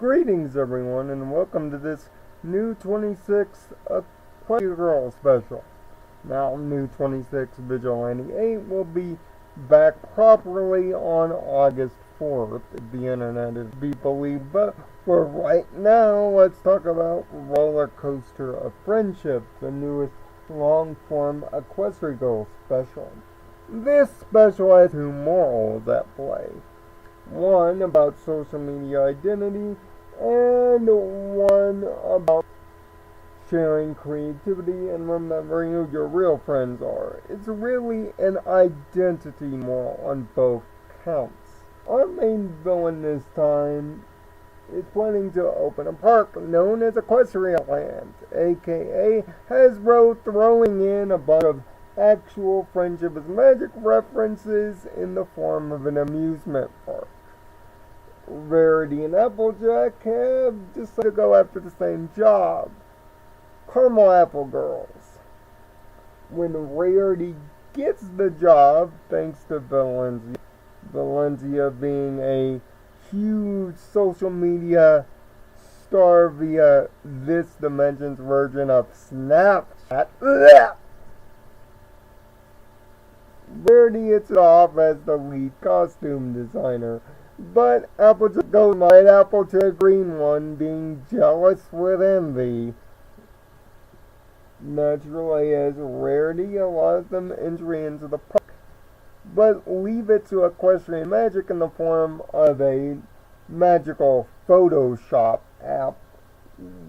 Greetings everyone, and welcome to this new 26 Equestria Girls special. Now, new 26 Vigilante 8 will be back properly on August 4th, if the internet is to be believed. But for right now, let's talk about RollerCoaster of Friendship, the newest long-form Equestria Girls special. This special has two morals at play. One about social media identity, and one about sharing creativity and remembering who your real friends are. It's really an identity moral on both counts. Our main villain this time is planning to open a park known as Equestria Land, aka Hasbro, throwing in a bunch of actual Friendship is Magic references in the form of an amusement park. Rarity and Applejack have decided to go after the same job. Caramel Apple Girls. When Rarity gets the job, thanks to Valencia being a huge social media star via this dimension's version of Snapchat, Rarity hits it off as the lead costume designer. But Applejack goes from white apple to a green one, being jealous with envy. Naturally, as Rarity allows them entry into the park, but leave it to Equestrian Magic in the form of a magical Photoshop app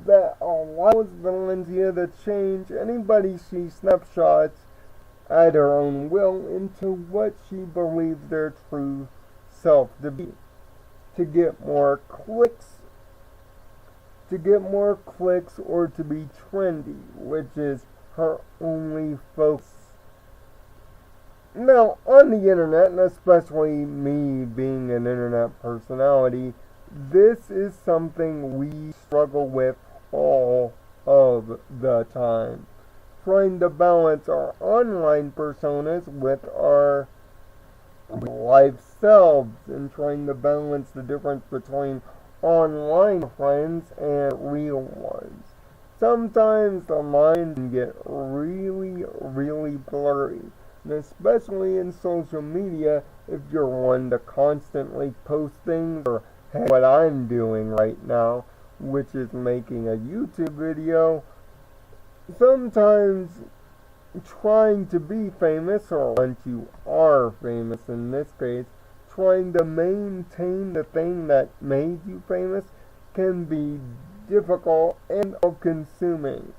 that allows Valencia to change anybody she snapshots at her own will into what she believes their true self to be, to get more clicks or to be trendy, which is her only focus. Now, on the internet, and especially me being an internet personality, this is something we struggle with all of the time, trying to balance our online personas with our life selves and trying to balance the difference between online friends and real ones. Sometimes the lines can get really blurry, and especially in social media, if you're one to constantly post things, or what I'm doing right now, which is making a YouTube video. Sometimes trying to be famous, or once you are famous in this case, trying to maintain the thing that made you famous can be difficult and consuming.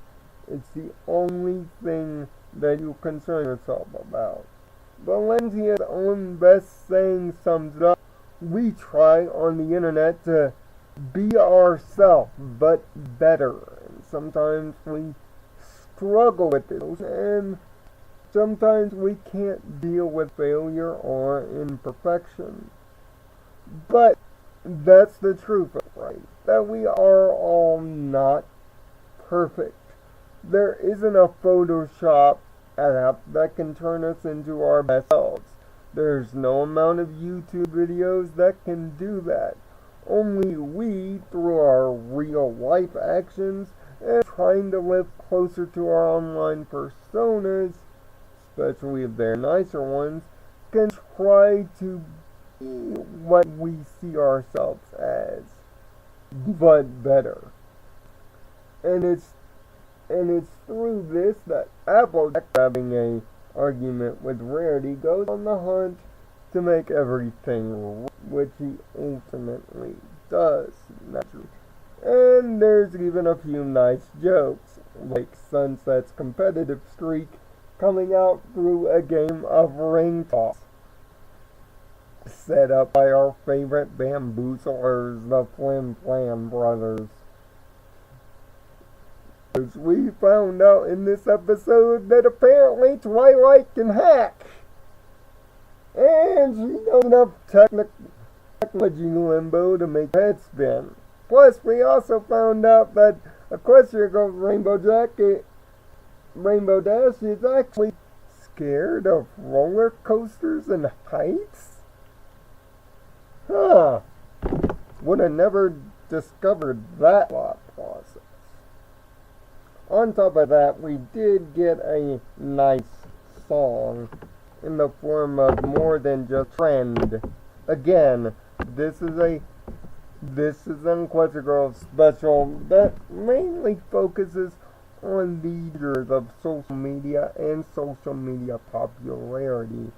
It's the only thing that you concern yourself about. Valencia's own best saying sums it up. We try on the internet to be ourselves, but better. And sometimes we struggle with it, and sometimes we can't deal with failure or imperfection. But that's the truth, right? That we are all not perfect. There isn't a Photoshop app that can turn us into our best selves. There's no amount of YouTube videos that can do that. Only we, through our real life actions and trying to live closer to our online personas, especially if they're nicer ones, can try to be what we see ourselves as, but better. And it's through this that Applejack, having a argument with Rarity, goes on the hunt to make everything right, which he ultimately does, naturally. And there's even a few nice jokes, like Sunset's competitive streak coming out through a game of ring toss, set up by our favorite bamboozlers, the Flim Flam brothers. As we found out in this episode that apparently Twilight can hack, and she knows enough technology limbo to make her head spin. Plus, we also found out that Equestria Girls Rainbow Dash is actually scared of roller coasters and heights? Would have never discovered that thought process. On top of that, we did get a nice song in the form of More Than Just Trend. Again, this is an Equestria Girls special that mainly focuses on leaders of social media and social media popularity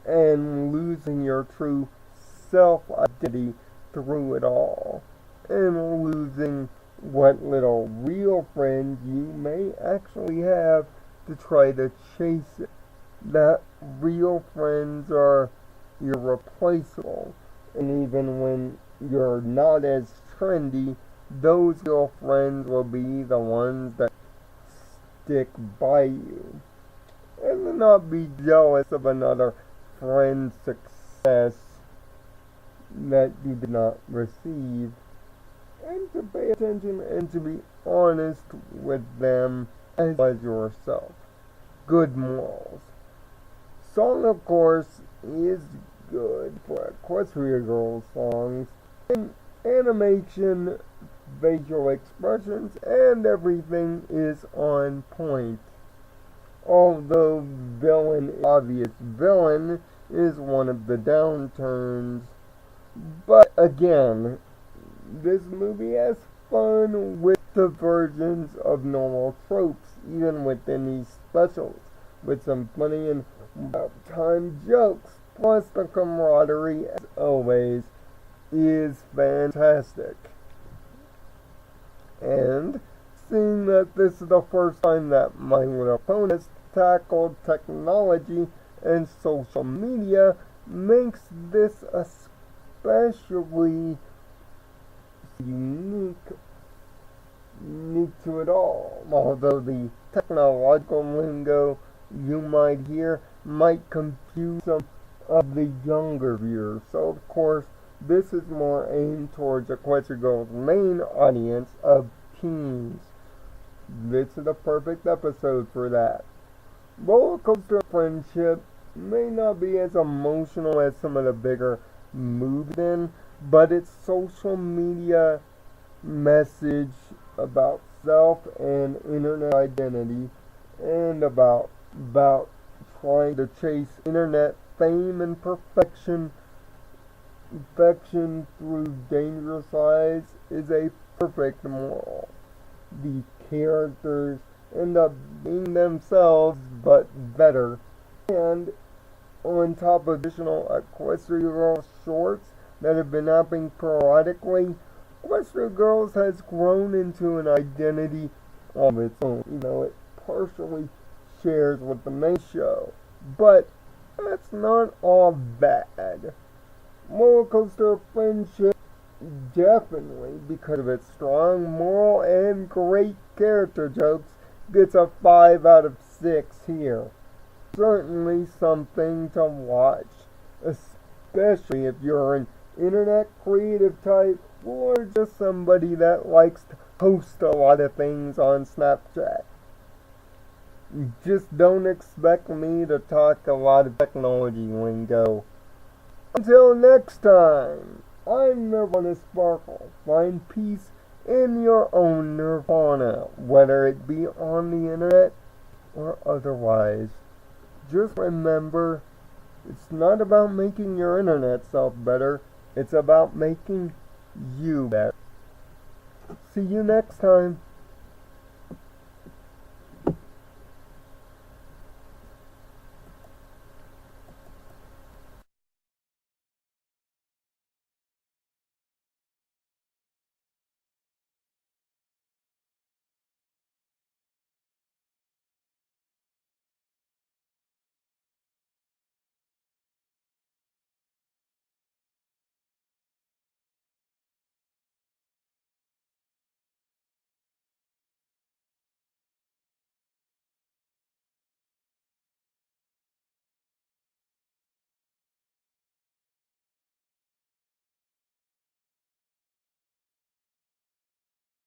and losing your true self-identity through it all, and losing what little real friends you may actually have to try to chase it. That real friends are irreplaceable, and even when you're not as trendy, those real friends will be the ones that stick by you, and to not be jealous of another friend's success that you did not receive, and to pay attention and to be honest with them as well as yourself. Good morals. Song, of course, is good for Equestria Girls songs. And animation, facial expressions, and everything is on point. Although obvious villain is one of the downturns. But again, this movie has fun with the versions of normal tropes, even within these specials, with some funny and time jokes. Plus the camaraderie, as always, is fantastic. And seeing that this is the first time that My Little Pony has tackled technology and social media makes this especially unique to it all. Although the technological lingo you might hear might confuse some of the younger viewers. So of course, this is more aimed towards Equestria Girls' main audience of teens. This is the perfect episode for that. RollerCoaster Friendship may not be as emotional as some of the bigger movies in, but its social media message about self and internet identity, and about trying to chase internet fame and perfection through dangerous eyes is a perfect moral. The characters end up being themselves, but better. And on top of additional Equestria Girls shorts that have been happening periodically, Equestria Girls has grown into an identity of its own. It partially shares with the main show, but that's not all bad. RollerCoaster Friendship, definitely because of its strong moral and great character jokes, gets a 5 out of 6 here. Certainly something to watch, especially if you're an internet creative type or just somebody that likes to post a lot of things on Snapchat. Just don't expect me to talk a lot of technology lingo. Until next time, I'm Nirvana Sparkle. Find peace in your own nirvana, whether it be on the internet or otherwise. Just remember, it's not about making your internet self better, it's about making you better. See you next time.